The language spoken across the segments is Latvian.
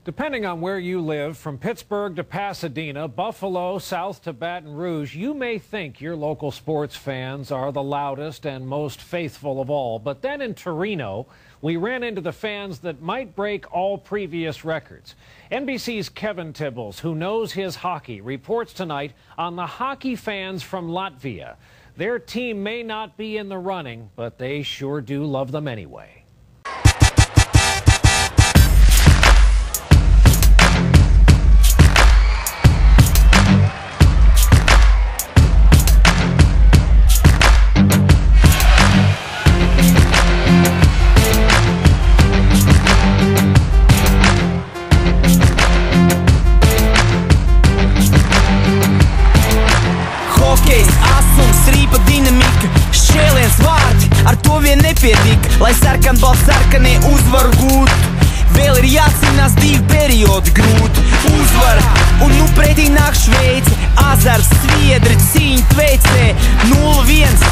Depending on where you live, from Pittsburgh to Pasadena, Buffalo, south to Baton Rouge, you may think your local sports fans are the loudest and most faithful of all. But then in Torino, we ran into the fans that might break all previous records. NBC's Kevin Tibbles, who knows his hockey, reports tonight on the hockey fans from Latvia. Their team may not be in the running, but they sure do love them anyway. Ar to vien nepietiek, lai sarkanbaltsarkanie uzvaru gūtu. Vēl ir jācīnās divi periodi grūti. Uzvara, un nu pretī nāk Šveice. Azars, Sviedri, cīņa Tveicē. 0-1,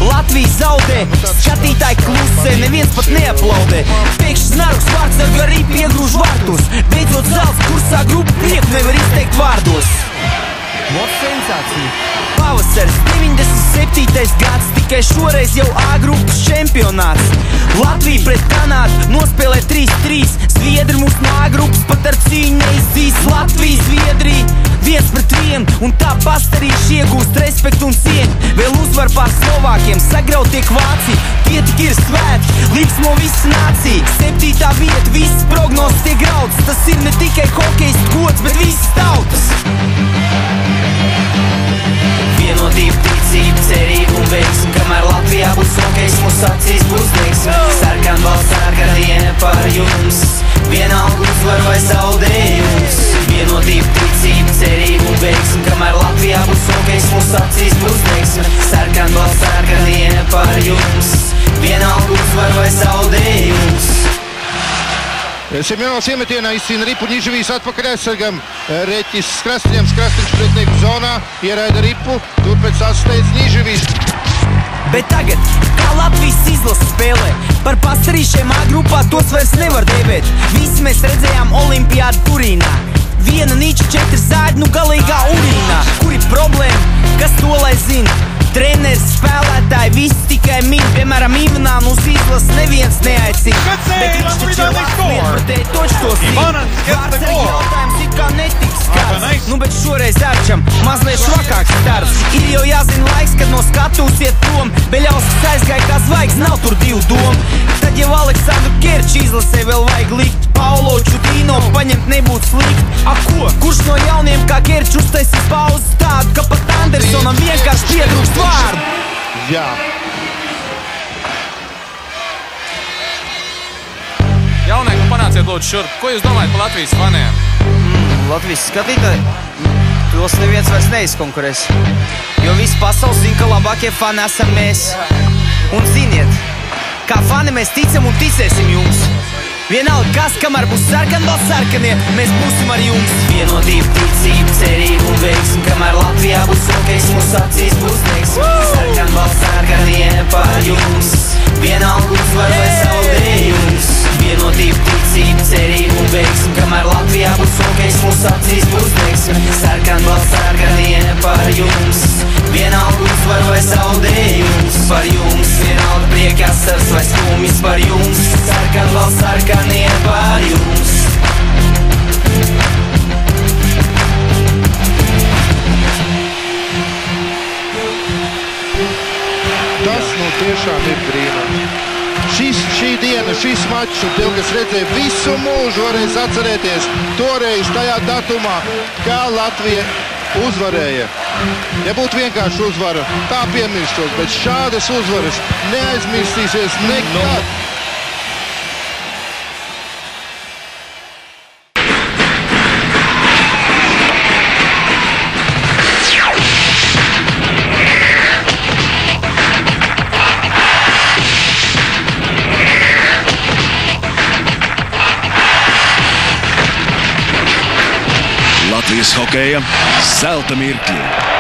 Latvija zaudē. Skatītāji klusē, neviens pat neaplaudē. Pēkšņi Znaruks vārdsargu arī piegrūž vārtos. Beidzot zelts kursā grupu prieku nevar izteikt vārdos. What sensācija! Pavasaris, 97. gads, tikai šoreiz jau A grupas čempionāts. Latvija pret Kanādu nospēlē 3-3. Zviedri mūs no A grupas pat ar cīņu neizdīs. Latvija, Zviedrija 1-1, un tā pastarīši iegūst respektu un cieņu. Vēl uzvar pār Slovākiem, sagraut tiek Vācija. Tie tik ir svētki, līksmo visa nācija. 7. vieta, visas prognozes tiek grauds. Tas ir ne tikai hokejistu gods, bet visas tautas. Vienotība, ticība, cerība un veiksme. Kamēr Latvijā būs hokejs, mūsu acīs būs deksme. Sarkanbalts sarkanie par jums, vienalga uzvar vai zaudējums. Vienotība, ticība, cerība un veiksme. Kamēr Latvijā būs hokejs, mūsu acīs būs deksme. Sarkanbalts sarkanie par jums, vienalga uzvar vai zaudējums. Semjonovs iemetienā izcīna ripu, Niževijs atpakaļ aizsargam. Reķis Krasņams, Krasniņš pretnieku zonā, ieraida ripu, tur pēc atsteidz Niževijs. Bet tagad, kā Latvijas izlase spēlē, par pastarīšiem A grupā tos vairs nevar dēvēt. Visi mēs redzējām olimpiādu Turīnā. Viena niča, 4 zāģi, nu galīgā urīnā. Kur ir problēma? Kas to lai zina? Treneris, spēlētāji, visi tikai min. Piemēram, Ivānu uz izlases neviens neaicina. Bet viņš taču ir vārds lietpratēji, toč to sīk. Vārds arī jautājums it kā netiks skarts. Nu, bet šoreiz Arčam mazliet švakāks starts. Ir jau jāzina laiks, kad no skatūs iet prom. Beļauskas aizgāja kā zvaigz, nav tur divu domu. Tad jau Aleksandru Kerču izlasē vēl vajag likt. Paulo Čudīno paņemt nebūtu slikt. A ko? Kurš no jauniem kā Kerču uztaisīs pauzes tādu, ka pat Andersonam vienkārši pietrūkst vārdu? Jā. Jaunieki, panāciet lūdzu šurp. Ko jūs domājat par Latvijas faniem? Latvijas skatītāji? Tos neviens vairs neizkonkurēs. Jo visi pasaules zina, ka labākie fani esam mēs. Un ziniet, kā fani mēs ticam un ticēsim jums. Vienalga kas, kamēr būs sarkanbalts sarkanie, mēs būsim ar jums. Vienotība, ticība, cerība un veiksme. Kamēr Latvijā būs hokejs, mūsu acīs būs deksme. Sarkanbalts sarkanie par jums, vienalga uzvar vai zaudējums. Vienotība, ticība, cerība un veiksme. Kamēr Latvijā būs hokejs, mūsu acīs būs deksme. Sarkanbalts sarkanie par jums, vienalga uzvar vai zaudējums. Par jums, vienalga prieka asars vai skumjas par jums. Sarkanbalts sarkanie par jums. Tas nu tiešām ir brīnums. Šī diena, šis mačs, un tev, kas redzēja visu mūžu, varēs atcerēties toreiz tajā datumā, kā Latvija uzvarēja. Ja būtu vienkārši uzvara, tā piemirstos, bet šādas uzvaras neaizmirstīsies nekad. Latvijas hokeja zelta mirkļi.